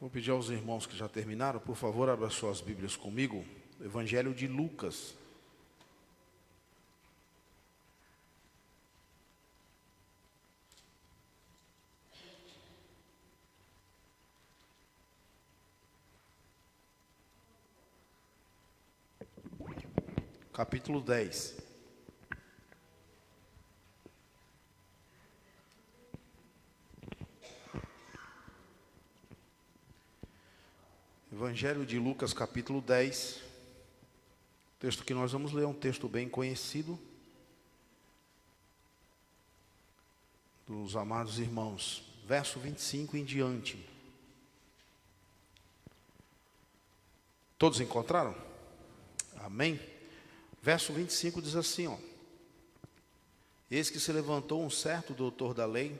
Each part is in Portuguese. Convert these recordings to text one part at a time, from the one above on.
Vou pedir aos irmãos que já terminaram, por favor, abra suas Bíblias comigo. Evangelho de Lucas. Capítulo 10. Evangelho de Lucas, capítulo 10. O texto que nós vamos ler é um texto bem conhecido dos amados irmãos. Verso 25 em diante. Todos encontraram? Amém? Verso 25 diz assim, ó. Eis que se levantou um certo doutor da lei,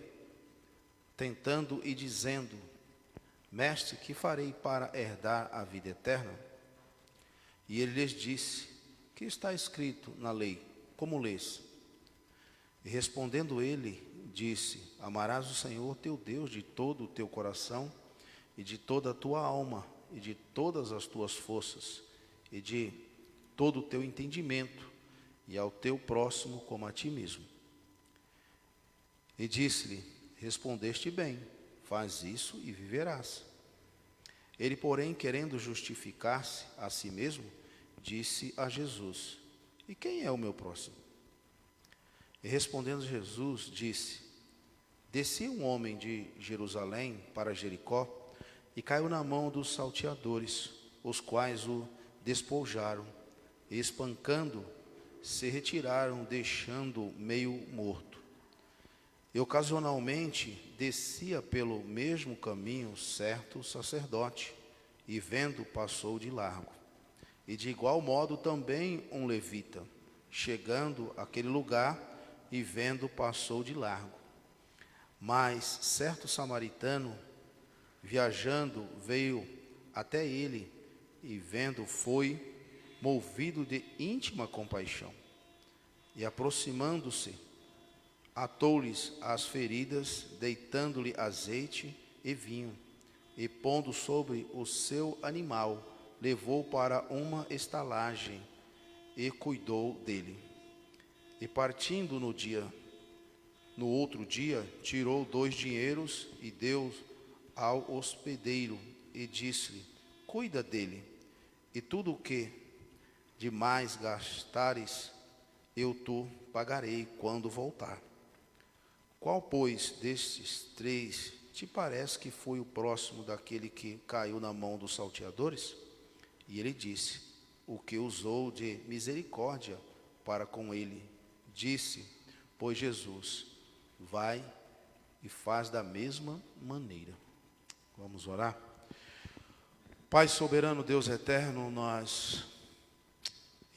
tentando e dizendo: Mestre, que farei para herdar a vida eterna? E ele lhes disse: Que está escrito na lei? Como lês? E respondendo ele, disse: Amarás o Senhor teu Deus de todo o teu coração, e de toda a tua alma, e de todas as tuas forças, e de todo o teu entendimento, e ao teu próximo como a ti mesmo. E disse-lhe: Respondeste bem, faz isso e viverás. Ele, porém, querendo justificar-se a si mesmo, disse a Jesus: E quem é o meu próximo? E respondendo Jesus, disse: Descia um homem de Jerusalém para Jericó, e caiu na mão dos salteadores, os quais o despojaram, e espancando, se retiraram, deixando meio morto. E ocasionalmente descia pelo mesmo caminho certo sacerdote, e vendo, passou de largo. E de igual modo também um levita, chegando àquele lugar, e vendo, passou de largo. Mas certo samaritano, viajando, veio até ele, e vendo, foi movido de íntima compaixão. E aproximando-se, atou-lhes as feridas, deitando-lhe azeite e vinho, e pondo sobre o seu animal, levou para uma estalagem e cuidou dele. E partindo no outro dia, tirou 2 dinheiros e deu ao hospedeiro, e disse-lhe: Cuida dele, e tudo o que demais gastares, eu te pagarei quando voltar. Qual, pois, destes 3 te parece que foi o próximo daquele que caiu na mão dos salteadores? E ele disse: O que usou de misericórdia para com ele. Disse, pois, Jesus: Vai e faz da mesma maneira. Vamos orar? Pai soberano, Deus eterno, nós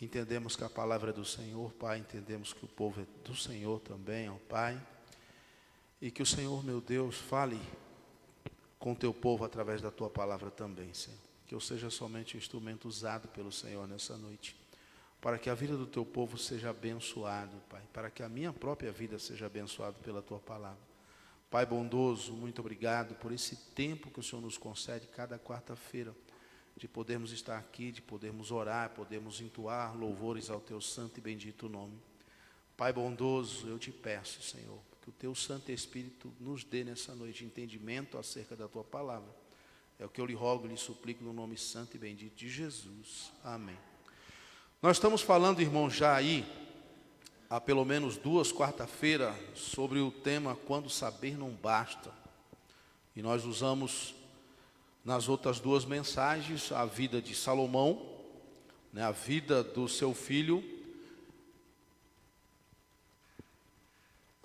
entendemos que a palavra é do Senhor, Pai, entendemos que o povo é do Senhor também, ó Pai. E que o Senhor, meu Deus, fale com o teu povo através da tua palavra também, Senhor. Que eu seja somente um instrumento usado pelo Senhor nessa noite, para que a vida do teu povo seja abençoado, Pai, para que a minha própria vida seja abençoada pela tua palavra. Pai bondoso, muito obrigado por esse tempo que o Senhor nos concede cada quarta-feira, de podermos estar aqui, de podermos orar, podermos entoar louvores ao teu santo e bendito nome. Pai bondoso, eu te peço, Senhor, que o teu Santo Espírito nos dê nessa noite entendimento acerca da tua palavra. É o que eu lhe rogo e lhe suplico no nome santo e bendito de Jesus. Amém. Nós estamos falando, irmãos, já aí, há pelo menos 2 quarta-feiras, sobre o tema Quando Saber Não Basta. E nós usamos nas outras 2 mensagens a vida de Salomão, né, a vida do seu filho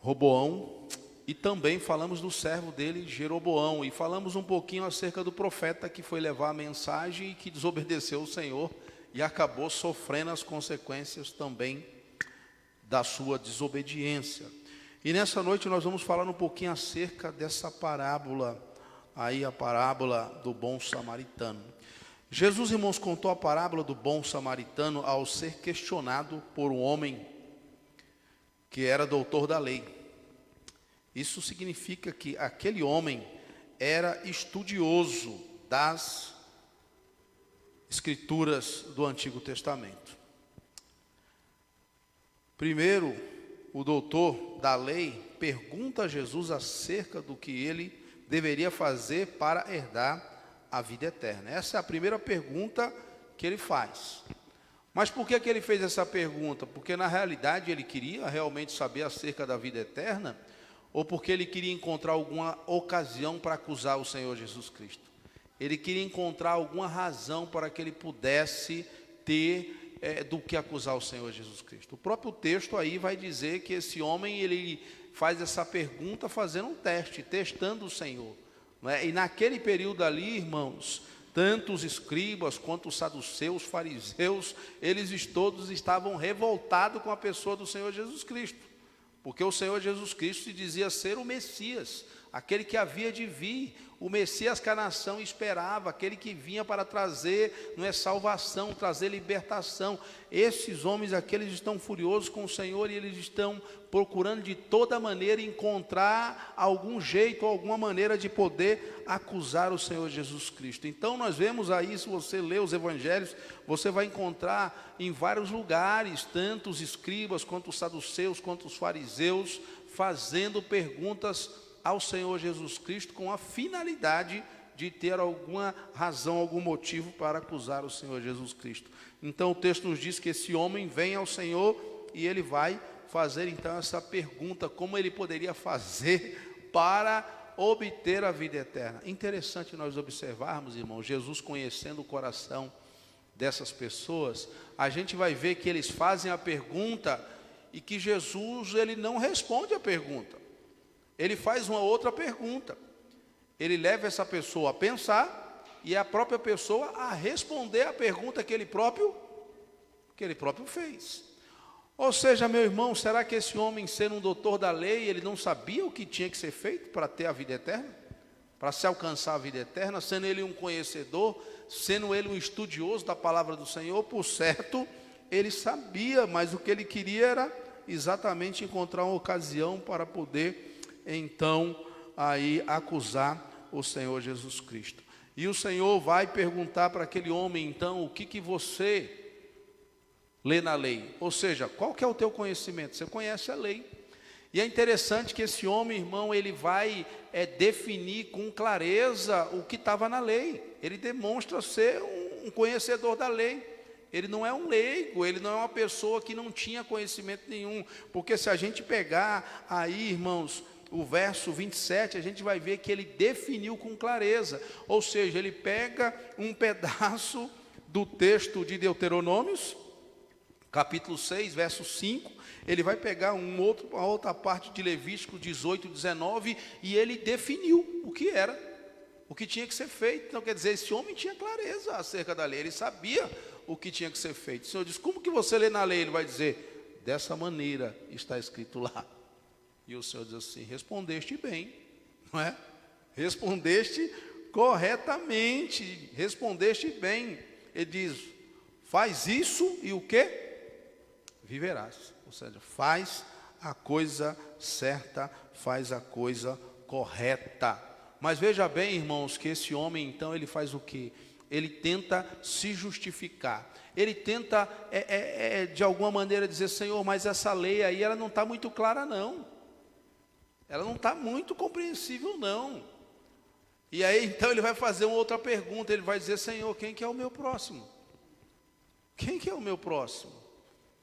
Roboão, e também falamos do servo dele, Jeroboão, e falamos um pouquinho acerca do profeta que foi levar a mensagem e que desobedeceu o Senhor e acabou sofrendo as consequências também da sua desobediência. E nessa noite nós vamos falar um pouquinho acerca dessa parábola, aí a parábola do bom samaritano. Jesus, irmãos, contou a parábola do bom samaritano ao ser questionado por um homem que era doutor da lei. Isso significa que aquele homem era estudioso das Escrituras do Antigo Testamento. Primeiro, o doutor da lei pergunta a Jesus acerca do que ele deveria fazer para herdar a vida eterna. Essa é a primeira pergunta que ele faz. Mas por que ele fez essa pergunta? Porque na realidade ele queria realmente saber acerca da vida eterna, ou porque ele queria encontrar alguma ocasião para acusar o Senhor Jesus Cristo? Ele queria encontrar alguma razão para que ele pudesse ter do que acusar o Senhor Jesus Cristo. O próprio texto aí vai dizer que esse homem, ele faz essa pergunta fazendo um teste, testando o Senhor, não é? E naquele período ali, irmãos, tanto os escribas quanto os saduceus, fariseus, eles todos estavam revoltados com a pessoa do Senhor Jesus Cristo, porque o Senhor Jesus Cristo se dizia ser o Messias, aquele que havia de vir, o Messias que a nação esperava, aquele que vinha para trazer, não é, salvação, trazer libertação. Esses homens aqui, eles estão furiosos com o Senhor e eles estão procurando de toda maneira encontrar algum jeito, alguma maneira de poder acusar o Senhor Jesus Cristo. Então nós vemos aí, se você ler os evangelhos, você vai encontrar em vários lugares, tanto os escribas, quanto os saduceus, quanto os fariseus, fazendo perguntas ao Senhor Jesus Cristo com a finalidade de ter alguma razão, algum motivo para acusar o Senhor Jesus Cristo. Então o texto nos diz que esse homem vem ao Senhor e ele vai fazer então essa pergunta, como ele poderia fazer para obter a vida eterna. Interessante nós observarmos, irmãos, Jesus conhecendo o coração dessas pessoas, a gente vai ver que eles fazem a pergunta e que Jesus, ele não responde a pergunta. Ele faz uma outra pergunta, ele leva essa pessoa a pensar e a própria pessoa a responder a pergunta que ele próprio fez. Ou seja, meu irmão, será que esse homem, sendo um doutor da lei, ele não sabia o que tinha que ser feito para ter a vida eterna? Para se alcançar a vida eterna, sendo ele um conhecedor, sendo ele um estudioso da palavra do Senhor, por certo, ele sabia, mas o que ele queria era exatamente encontrar uma ocasião para poder então aí acusar o Senhor Jesus Cristo. E o Senhor vai perguntar para aquele homem então, o que você lê na lei? Ou seja, qual que é o teu conhecimento? Você conhece a lei. E é interessante que esse homem, irmão, ele vai definir com clareza o que estava na lei. Ele demonstra ser um conhecedor da lei. Ele não é um leigo, ele não é uma pessoa que não tinha conhecimento nenhum. Porque se a gente pegar aí, irmãos, o verso 27, a gente vai ver que ele definiu com clareza. Ou seja, ele pega um pedaço do texto de Deuteronômios, capítulo 6, verso 5, ele vai pegar uma outra parte de Levítico 18, 19, e ele definiu o que era, o que tinha que ser feito. Então, quer dizer, esse homem tinha clareza acerca da lei, ele sabia o que tinha que ser feito. O Senhor diz, como que você lê na lei? Ele vai dizer, dessa maneira está escrito lá. E o Senhor diz assim, respondeste bem, não é? Respondeste corretamente, respondeste bem. Ele diz, faz isso e o quê? Viverás. Ou seja, faz a coisa certa, faz a coisa correta. Mas veja bem, irmãos, que esse homem então, ele faz o quê? Ele tenta se justificar. Ele tenta, de alguma maneira, dizer, Senhor, mas essa lei aí, ela não está muito clara não. Ela não está muito compreensível não. E aí então ele vai fazer uma outra pergunta. Ele vai dizer, Senhor, quem que é o meu próximo? Quem que é o meu próximo?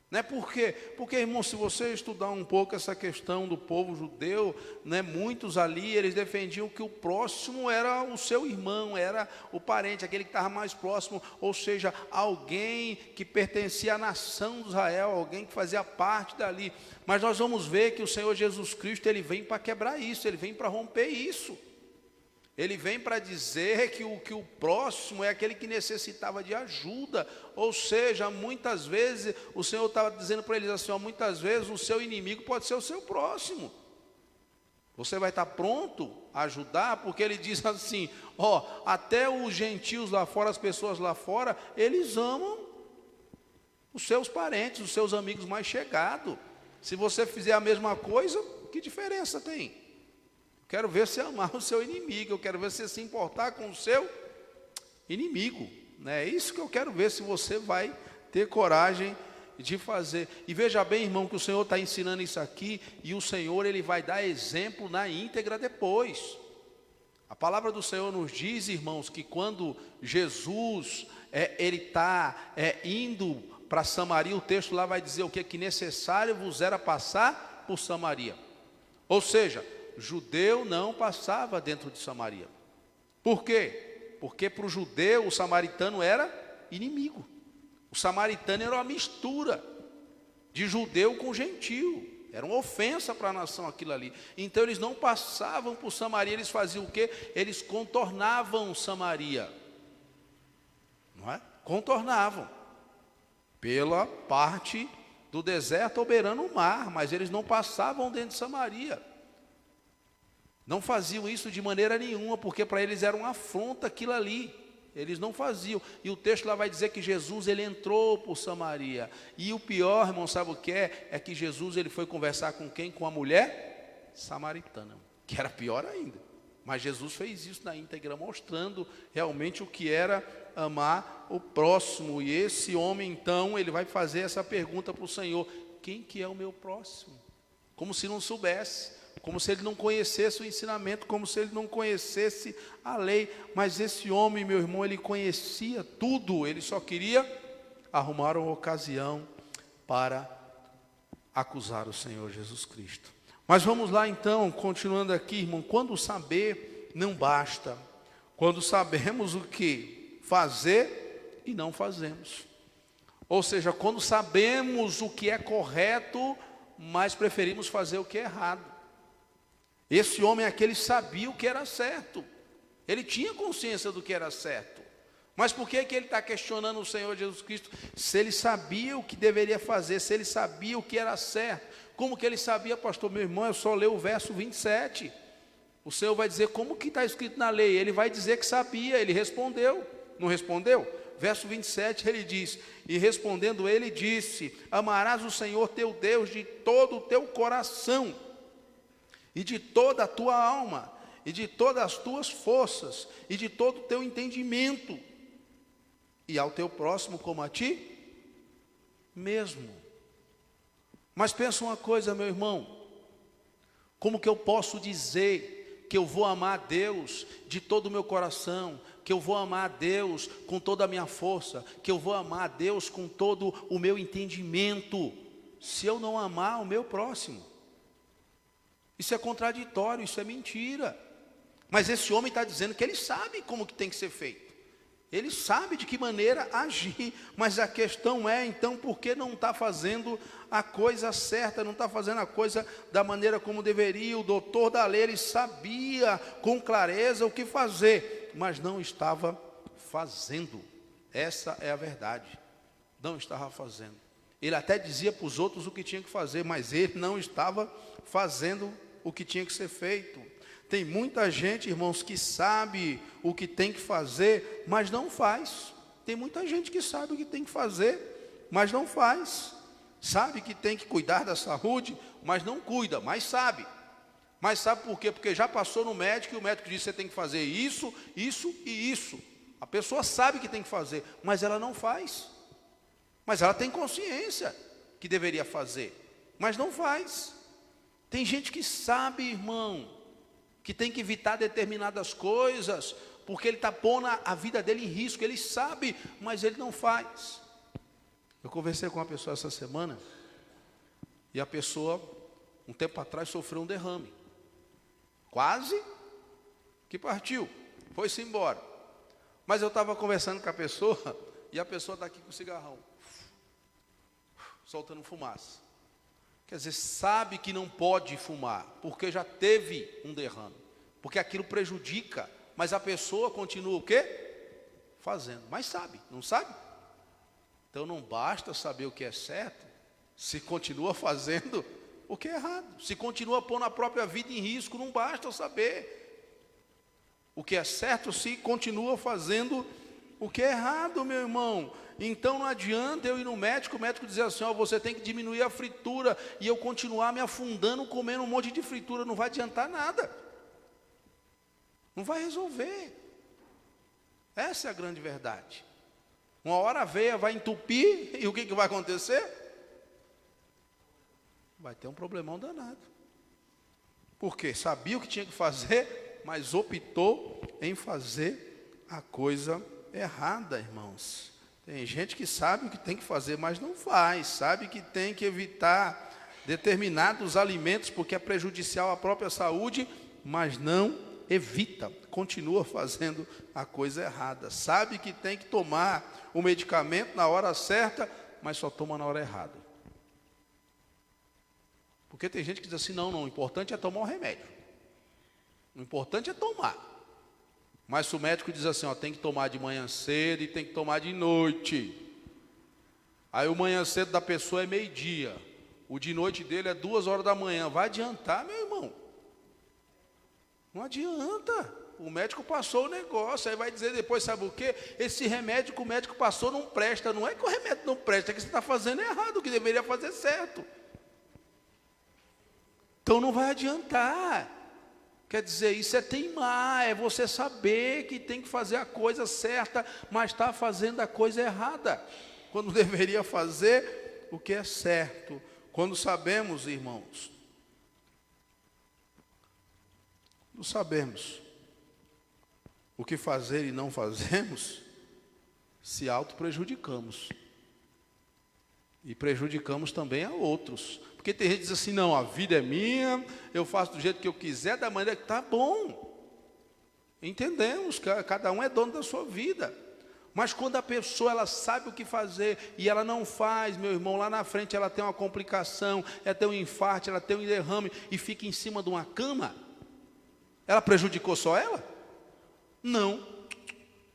Né? Por quê? Porque, irmão, se você estudar um pouco essa questão do povo judeu, né, muitos ali, eles defendiam que o próximo era o seu irmão, era o parente, aquele que estava mais próximo, ou seja, alguém que pertencia à nação de Israel, alguém que fazia parte dali. Mas nós vamos ver que o Senhor Jesus Cristo, ele vem para quebrar isso, ele vem para romper isso. Ele vem para dizer que o próximo é aquele que necessitava de ajuda. Ou seja, muitas vezes, o Senhor estava dizendo para eles assim, ó, muitas vezes o seu inimigo pode ser o seu próximo. Você vai estar pronto a ajudar? Porque ele diz assim, ó, até os gentios lá fora, as pessoas lá fora, eles amam os seus parentes, os seus amigos mais chegados. Se você fizer a mesma coisa, que diferença tem? Quero ver você amar o seu inimigo, eu quero ver você se importar com o seu inimigo, né? É isso que eu quero ver se você vai ter coragem de fazer. E veja bem, irmão, que o Senhor está ensinando isso aqui, e o Senhor, Ele vai dar exemplo na íntegra depois. A palavra do Senhor nos diz, irmãos, que quando Jesus, Ele está indo para Samaria, o texto lá vai dizer o que? Que necessário vos era passar por Samaria. Ou seja, judeu não passava dentro de Samaria. Por quê? Porque para o judeu, o samaritano era inimigo. O samaritano era uma mistura de judeu com gentio. Era uma ofensa para a nação aquilo ali. Então eles não passavam por Samaria, eles faziam o quê? Eles contornavam Samaria. Não é? Contornavam. Pela parte do deserto beirando o mar, mas eles não passavam dentro de Samaria. Não faziam isso de maneira nenhuma, porque para eles era uma afronta aquilo ali. Eles não faziam. E o texto lá vai dizer que Jesus, ele entrou por Samaria. E o pior, irmão, sabe o que é? É que Jesus, ele foi conversar com quem? Com a mulher samaritana, que era pior ainda. Mas Jesus fez isso na íntegra, mostrando realmente o que era amar o próximo. E esse homem, então, ele vai fazer essa pergunta para o Senhor: quem que é o meu próximo? Como se não soubesse. Como se ele não conhecesse o ensinamento, como se ele não conhecesse a lei. Mas esse homem, meu irmão, ele conhecia tudo. Ele só queria arrumar uma ocasião para acusar o Senhor Jesus Cristo. Mas vamos lá então, continuando aqui, irmão. Quando saber não basta. Quando sabemos o que fazer e não fazemos. Ou seja, quando sabemos o que é correto, mas preferimos fazer o que é errado. Esse homem aqui, ele sabia o que era certo. Ele tinha consciência do que era certo. Mas por que ele está questionando o Senhor Jesus Cristo? Se ele sabia o que deveria fazer, se ele sabia o que era certo. Como que ele sabia, pastor? Meu irmão, eu só leio o verso 27. O Senhor vai dizer como que está escrito na lei. Ele vai dizer que sabia, ele respondeu. Não respondeu? Verso 27, ele diz: e respondendo ele disse: amarás o Senhor teu Deus de todo o teu coração, e de toda a tua alma, e de todas as tuas forças, e de todo o teu entendimento, e ao teu próximo como a ti mesmo. Mas pensa uma coisa, meu irmão, como que eu posso dizer que eu vou amar a Deus de todo o meu coração, que eu vou amar a Deus com toda a minha força, que eu vou amar a Deus com todo o meu entendimento, se eu não amar o meu próximo? Isso é contraditório, isso é mentira. Mas esse homem está dizendo que ele sabe como que tem que ser feito. Ele sabe de que maneira agir. Mas a questão é, então, por que não está fazendo a coisa certa? Não está fazendo a coisa da maneira como deveria? O doutor da lei, ele sabia com clareza o que fazer, mas não estava fazendo. Essa é a verdade. Não estava fazendo. Ele até dizia para os outros o que tinha que fazer, mas ele não estava fazendo o que tinha que ser feito. Tem muita gente, irmãos, que sabe o que tem que fazer, mas não faz. Tem muita gente que sabe o que tem que fazer, mas não faz. Sabe que tem que cuidar da saúde, mas não cuida, mas sabe. Mas sabe por quê? Porque já passou no médico e o médico disse: você tem que fazer isso, isso e isso. A pessoa sabe que tem que fazer, mas ela não faz. Mas ela tem consciência que deveria fazer, mas não faz. Tem gente que sabe, irmão, que tem que evitar determinadas coisas, porque ele está pondo a vida dele em risco. Ele sabe, mas ele não faz. Eu conversei com uma pessoa essa semana, e a pessoa, um tempo atrás, sofreu um derrame. Quase que partiu, foi-se embora. Mas eu estava conversando com a pessoa, e a pessoa está aqui com o cigarrão, soltando fumaça. Quer dizer, sabe que não pode fumar, porque já teve um derrame, porque aquilo prejudica, mas a pessoa continua o quê? Fazendo, mas sabe, não sabe? Então não basta saber o que é certo, se continua fazendo o que é errado, se continua pondo a própria vida em risco, não basta saber o que é certo, se continua fazendo o que é errado, meu irmão. Então não adianta eu ir no médico, o médico dizer assim: ó, você tem que diminuir a fritura, e eu continuar me afundando, comendo um monte de fritura. Não vai adiantar nada, não vai resolver. Essa é a grande verdade. Uma hora a veia vai entupir e o que vai acontecer? Vai ter um problemão danado. Porque sabia o que tinha que fazer, mas optou em fazer a coisa errada, irmãos. Tem gente que sabe o que tem que fazer, mas não faz. Sabe que tem que evitar determinados alimentos porque é prejudicial à própria saúde, mas não evita, continua fazendo a coisa errada. Sabe que tem que tomar o medicamento na hora certa, mas só toma na hora errada. Porque tem gente que diz assim, não, o importante é tomar o remédio. O importante é tomar. Mas se o médico diz assim, tem que tomar de manhã cedo e tem que tomar de noite. Aí o manhã cedo da pessoa é meio-dia. O de noite dele é 2 horas da manhã. Vai adiantar, meu irmão? Não adianta. O médico passou o negócio. Aí vai dizer depois, sabe o quê? Esse remédio que o médico passou não presta. Não é que o remédio não presta, é que você está fazendo errado, o que deveria fazer certo. Então não vai adiantar. Quer dizer, isso é teimar, é você saber que tem que fazer a coisa certa, mas está fazendo a coisa errada, quando deveria fazer o que é certo. Quando sabemos, irmãos, não sabemos o que fazer e não fazemos, se auto-prejudicamos. E prejudicamos também a outros. Porque tem gente que diz assim, não, a vida é minha, eu faço do jeito que eu quiser, da maneira que está bom. Entendemos, cada um é dono da sua vida. Mas quando a pessoa ela sabe o que fazer e ela não faz, meu irmão, lá na frente ela tem uma complicação, ela tem um infarto, ela tem um derrame e fica em cima de uma cama, ela prejudicou só ela? Não.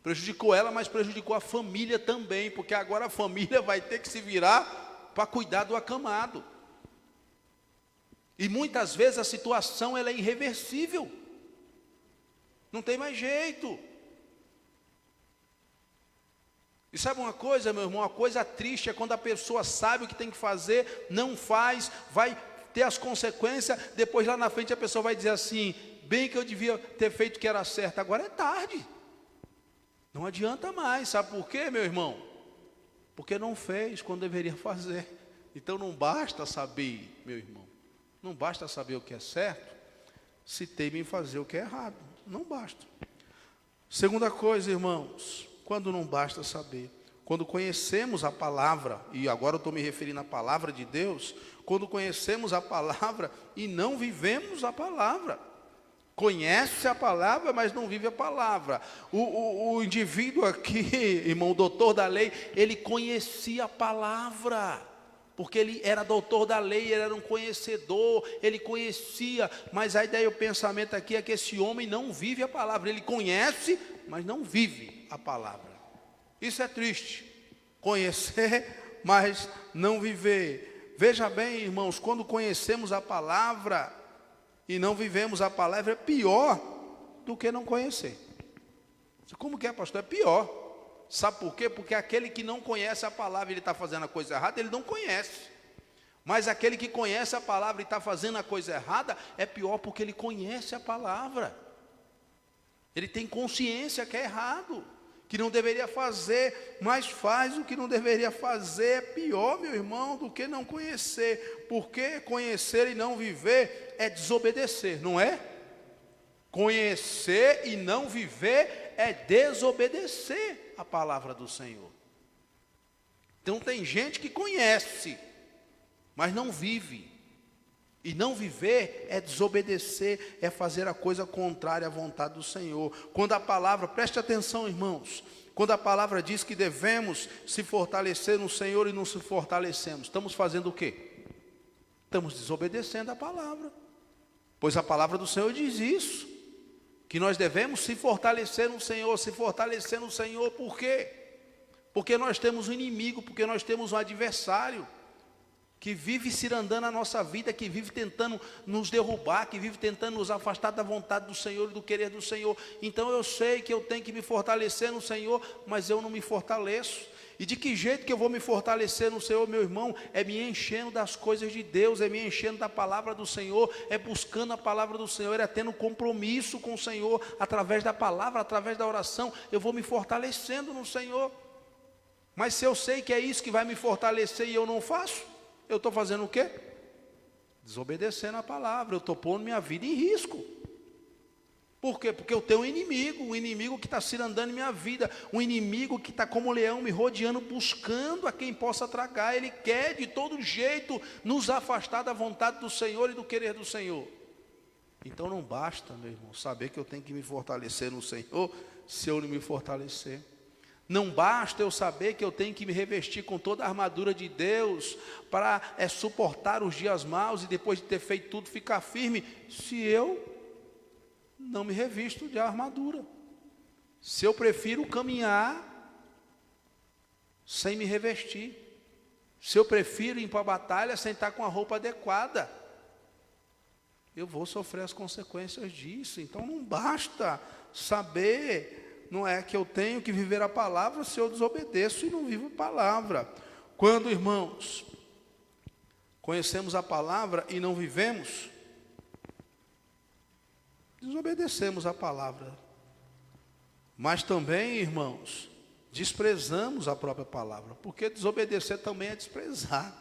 Prejudicou ela, mas prejudicou a família também, porque agora a família vai ter que se virar para cuidar do acamado. E muitas vezes a situação ela é irreversível. Não tem mais jeito. E sabe uma coisa, meu irmão? Uma coisa triste é quando a pessoa sabe o que tem que fazer, não faz, vai ter as consequências, depois lá na frente a pessoa vai dizer assim, bem que eu devia ter feito o que era certo, agora é tarde. Não adianta mais, sabe por quê, meu irmão? Porque não fez quando deveria fazer. Então não basta saber, meu irmão, não basta saber o que é certo, se teima em fazer o que é errado, não basta. Segunda coisa, irmãos, quando não basta saber, quando conhecemos a palavra, e agora eu estou me referindo à palavra de Deus, quando conhecemos a palavra e não vivemos a palavra. Conhece a palavra, mas não vive a palavra. O indivíduo aqui, irmão, doutor da lei, ele conhecia a palavra, porque ele era doutor da lei, ele era um conhecedor, ele conhecia, mas a ideia, o pensamento aqui é que esse homem não vive a palavra, ele conhece, mas não vive a palavra. Isso é triste, conhecer, mas não viver. Veja bem, irmãos, quando conhecemos a palavra e não vivemos a palavra, é pior do que não conhecer. Como que é, pastor? É pior. Sabe por quê? Porque aquele que não conhece a palavra e ele está fazendo a coisa errada, ele não conhece. Mas aquele que conhece a palavra e está fazendo a coisa errada, é pior porque ele conhece a palavra. Ele tem consciência que é errado, que não deveria fazer, mas faz o que não deveria fazer. É pior, meu irmão, do que não conhecer. Porque conhecer e não viver é desobedecer, não é? Conhecer e não viver é desobedecer a palavra do Senhor. Então tem gente que conhece, mas não vive. E não viver é desobedecer, é fazer a coisa contrária à vontade do Senhor. Quando a palavra, preste atenção, irmãos, quando a palavra diz que devemos se fortalecer no Senhor e não se fortalecemos, estamos fazendo o quê? Estamos desobedecendo a palavra. Pois a palavra do Senhor diz isso, que nós devemos se fortalecer no Senhor. Se fortalecer no Senhor, por quê? Porque nós temos um inimigo, porque nós temos um adversário que vive cirandando a nossa vida, que vive tentando nos derrubar, que vive tentando nos afastar da vontade do Senhor e do querer do Senhor. Então eu sei que eu tenho que me fortalecer no Senhor, mas eu não me fortaleço. E de que jeito que eu vou me fortalecer no Senhor, meu irmão? É me enchendo das coisas de Deus, é me enchendo da palavra do Senhor, é buscando a palavra do Senhor, é tendo compromisso com o Senhor, através da palavra, através da oração, eu vou me fortalecendo no Senhor. Mas se eu sei que é isso que vai me fortalecer e eu não faço, eu estou fazendo o quê? Desobedecendo a palavra, eu estou pondo minha vida em risco. Por quê? Porque eu tenho um inimigo que está cirandando em minha vida, um inimigo que está como um leão me rodeando, buscando a quem possa tragar. Ele quer de todo jeito nos afastar da vontade do Senhor e do querer do Senhor. Então não basta, meu irmão, saber que eu tenho que me fortalecer no Senhor, se eu não me fortalecer. Não basta eu saber que eu tenho que me revestir com toda a armadura de Deus, para suportar os dias maus e depois de ter feito tudo ficar firme, se eu não me revisto de armadura. Se eu prefiro caminhar sem me revestir, se eu prefiro ir para a batalha sem estar com a roupa adequada, eu vou sofrer as consequências disso. Então não basta saber, não é que eu tenho que viver a palavra se eu desobedeço e não vivo a palavra. Quando, irmãos, conhecemos a palavra e não vivemos, desobedecemos a palavra. Mas também, irmãos, desprezamos a própria palavra, porque desobedecer também é desprezar.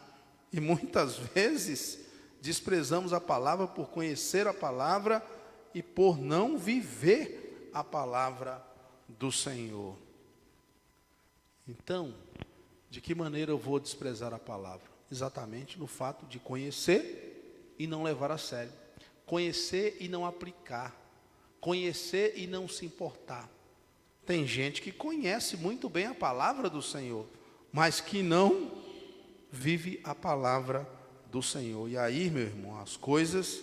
E muitas vezes desprezamos a palavra por conhecer a palavra e por não viver a palavra do Senhor. Então, de que maneira eu vou desprezar a palavra? Exatamente no fato de conhecer e não levar a sério. Conhecer e não aplicar, conhecer e não se importar. Tem gente que conhece muito bem a palavra do Senhor, mas que não vive a palavra do Senhor. E aí, meu irmão, as coisas,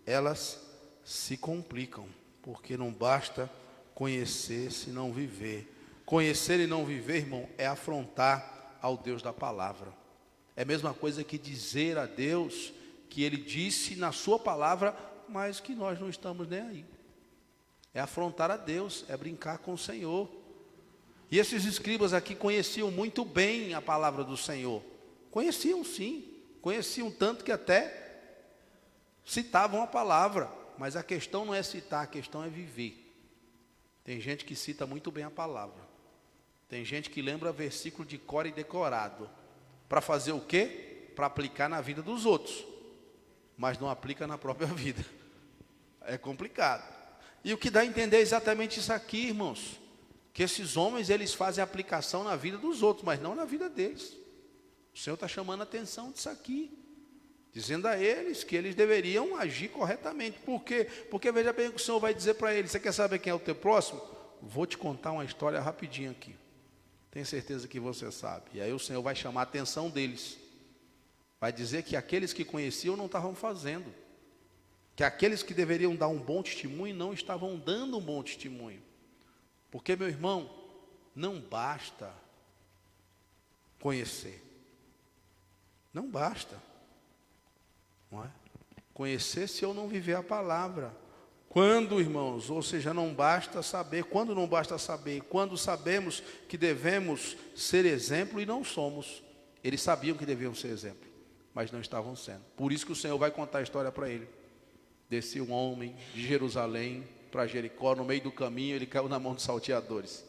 elas se complicam, porque não basta conhecer se não viver. Conhecer e não viver, irmão, é afrontar ao Deus da palavra. É a mesma coisa que dizer a Deus que Ele disse na sua palavra, mas que nós não estamos nem aí. É afrontar a Deus, é brincar com o Senhor. E esses escribas aqui conheciam muito bem a palavra do Senhor. Conheciam sim, conheciam tanto que até citavam a palavra. Mas a questão não é citar, a questão é viver. Tem gente que cita muito bem a palavra. Tem gente que lembra versículo de cor e decorado. Para fazer o quê? Para aplicar na vida dos outros, mas não aplica na própria vida. É complicado. E o que dá a entender é exatamente isso aqui, irmãos, que esses homens, eles fazem aplicação na vida dos outros, mas não na vida deles. O Senhor está chamando a atenção disso aqui, dizendo a eles que eles deveriam agir corretamente. Por quê? Porque veja bem o que o Senhor vai dizer para eles. Você quer saber quem é o teu próximo? Vou te contar uma história rapidinho aqui. Tenho certeza que você sabe. E aí o Senhor vai chamar a atenção deles. Vai dizer que aqueles que conheciam não estavam fazendo. Que aqueles que deveriam dar um bom testemunho não estavam dando um bom testemunho. Porque, meu irmão, não basta conhecer. Não basta. Não é? Conhecer se eu não viver a palavra. Quando, irmãos, ou seja, não basta saber. Quando não basta saber? Quando sabemos que devemos ser exemplo e não somos. Eles sabiam que deviam ser exemplo, mas não estavam sendo. Por isso que o Senhor vai contar a história para ele. Descia um homem de Jerusalém para Jericó, no meio do caminho ele caiu na mão dos salteadores.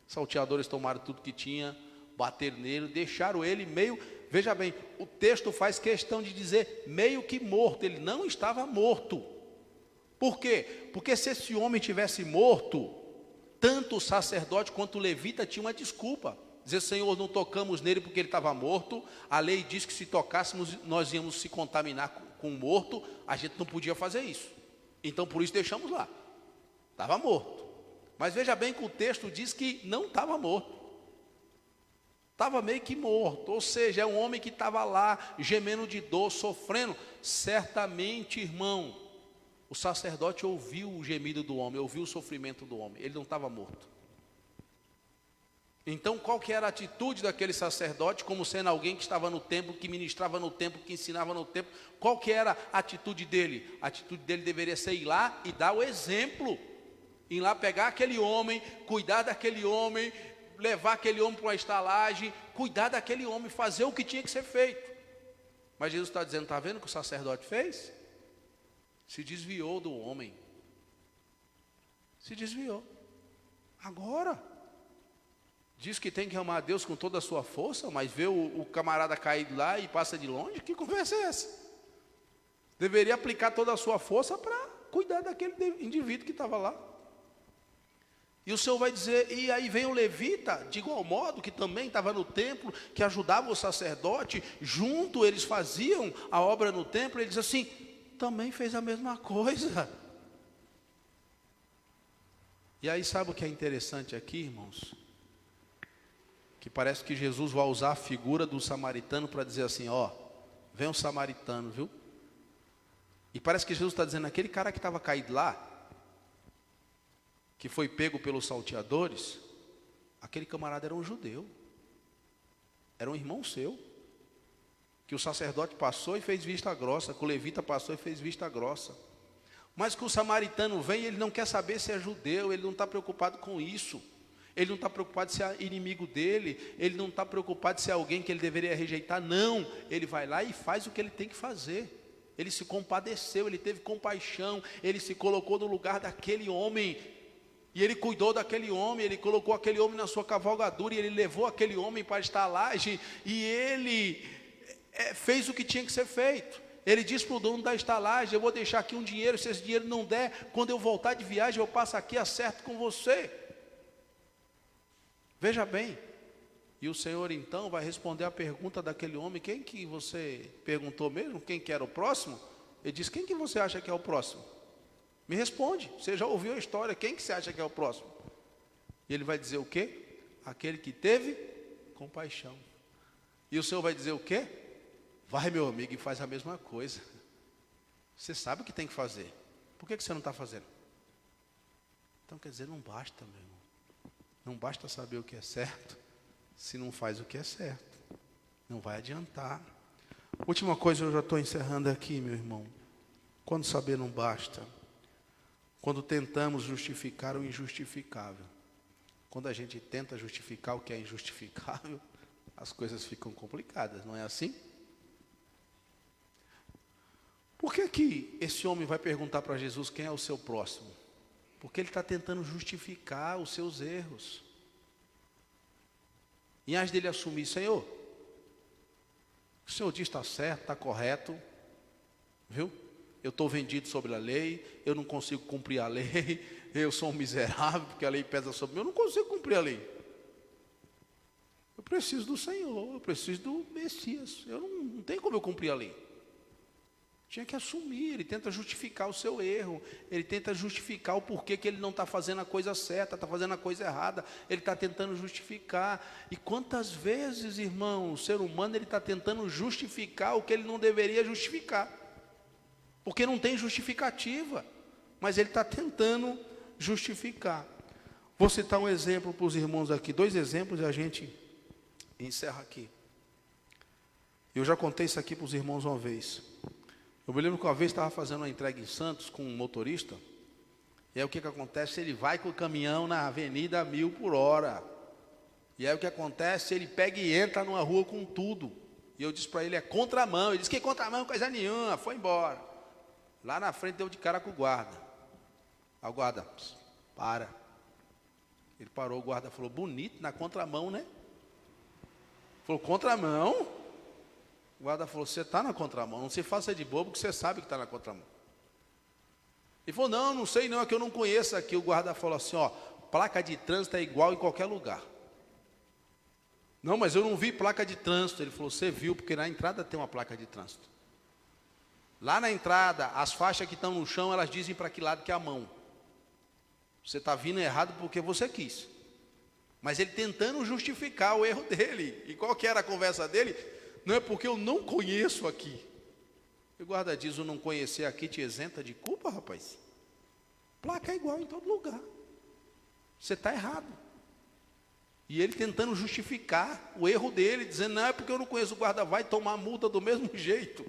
Os salteadores tomaram tudo que tinha, bateram nele, deixaram ele meio, veja bem, o texto faz questão de dizer meio que morto, ele não estava morto. Por quê? Porque se esse homem tivesse morto, tanto o sacerdote quanto o levita tinham uma desculpa. Dizer, Senhor, não tocamos nele porque ele estava morto. A lei diz que se tocássemos, nós íamos se contaminar com o morto. A gente não podia fazer isso. Então, por isso, deixamos lá. Estava morto. Mas veja bem que o texto diz que não estava morto. Estava meio que morto. Ou seja, é um homem que estava lá, gemendo de dor, sofrendo. Certamente, irmão, o sacerdote ouviu o gemido do homem, ouviu o sofrimento do homem. Ele não estava morto. Então, qual que era a atitude daquele sacerdote, como sendo alguém que estava no templo, que ministrava no templo, que ensinava no templo? Qual que era a atitude dele? A atitude dele deveria ser ir lá e dar o exemplo. Ir lá pegar aquele homem, cuidar daquele homem, levar aquele homem para uma estalagem, cuidar daquele homem, fazer o que tinha que ser feito. Mas Jesus está dizendo, está vendo o que o sacerdote fez? Se desviou do homem. Se desviou. Agora, diz que tem que amar a Deus com toda a sua força, mas vê o camarada caído lá e passa de longe? Que conversa é essa? Deveria aplicar toda a sua força para cuidar daquele indivíduo que estava lá. E o Senhor vai dizer, e aí vem o levita, de igual modo, que também estava no templo, que ajudava o sacerdote, junto eles faziam a obra no templo, ele diz assim, também fez a mesma coisa. E aí sabe o que é interessante aqui, irmãos? Que parece que Jesus vai usar a figura do samaritano para dizer assim, ó, vem um samaritano, viu? E parece que Jesus está dizendo, aquele cara que estava caído lá, que foi pego pelos salteadores, aquele camarada era um judeu, era um irmão seu, que o sacerdote passou e fez vista grossa, que o levita passou e fez vista grossa, mas que o samaritano vem e ele não quer saber se é judeu, ele não está preocupado com isso, ele não está preocupado se é inimigo dele, ele não está preocupado se é alguém que ele deveria rejeitar, não, ele vai lá e faz o que ele tem que fazer, ele se compadeceu, ele teve compaixão, ele se colocou no lugar daquele homem, e ele cuidou daquele homem, ele colocou aquele homem na sua cavalgadura, e ele levou aquele homem para a estalagem, e ele fez o que tinha que ser feito. Ele disse para o dono da estalagem, eu vou deixar aqui um dinheiro, se esse dinheiro não der, quando eu voltar de viagem, eu passo aqui, acerto com você. Veja bem, e o Senhor então vai responder a pergunta daquele homem, quem que você perguntou mesmo, quem que era o próximo? Ele disse, quem que você acha que é o próximo? Me responde, você já ouviu a história, quem que você acha que é o próximo? E ele vai dizer o quê? Aquele que teve compaixão. E o Senhor vai dizer o quê? Vai, meu amigo, e faz a mesma coisa. Você sabe o que tem que fazer. Por que você não está fazendo? Então quer dizer, não basta, meu irmão. Não basta saber o que é certo, se não faz o que é certo. Não vai adiantar. Última coisa, eu já estou encerrando aqui, meu irmão. Quando saber não basta. Quando tentamos justificar o injustificável. Quando a gente tenta justificar o que é injustificável, as coisas ficam complicadas, não é assim? Por que esse homem vai perguntar para Jesus quem é o seu próximo? Porque ele está tentando justificar os seus erros. Em vez dele assumir, Senhor, o Senhor diz está certo, está correto, viu? Eu estou vendido sobre a lei, eu não consigo cumprir a lei, eu sou um miserável, porque a lei pesa sobre mim, eu não consigo cumprir a lei. Eu preciso do Senhor, eu preciso do Messias, eu não tenho como eu cumprir a lei. Tinha que assumir, ele tenta justificar o seu erro, ele tenta justificar o porquê que ele não está fazendo a coisa certa, está fazendo a coisa errada, ele está tentando justificar. E quantas vezes, irmão, o ser humano ele está tentando justificar o que ele não deveria justificar. Porque não tem justificativa, mas ele está tentando justificar. Vou citar um exemplo para os irmãos aqui, 2 exemplos e a gente encerra aqui. Eu já contei isso aqui para os irmãos uma vez. Eu me lembro que uma vez estava fazendo uma entrega em Santos com um motorista, e aí o que acontece? Ele vai com o caminhão na avenida a 1000 por hora, e aí o que acontece? Ele pega e entra numa rua com tudo, e eu disse para ele, é contramão, ele disse que contramão, coisa nenhuma, foi embora. Lá na frente deu de cara com o guarda. Aí o guarda, para. Ele parou, o guarda falou, bonito, na contramão, né? Falou, contramão? O guarda falou, você está na contramão, não se faça de bobo, que você sabe que está na contramão. Ele falou, não sei não, é que eu não conheço aqui. O guarda falou assim, ó, placa de trânsito é igual em qualquer lugar. Não, mas eu não vi placa de trânsito. Ele falou, você viu, porque na entrada tem uma placa de trânsito. Lá na entrada, as faixas que estão no chão, elas dizem para que lado que é a mão. Você está vindo errado porque você quis. Mas ele tentando justificar o erro dele. E qual que era a conversa dele? Não é porque eu não conheço aqui. E o guarda diz, o não conhecer aqui te isenta de culpa, rapaz. Placa é igual em todo lugar. Você está errado. E ele tentando justificar o erro dele, dizendo, não é porque eu não conheço, o guarda vai tomar multa do mesmo jeito.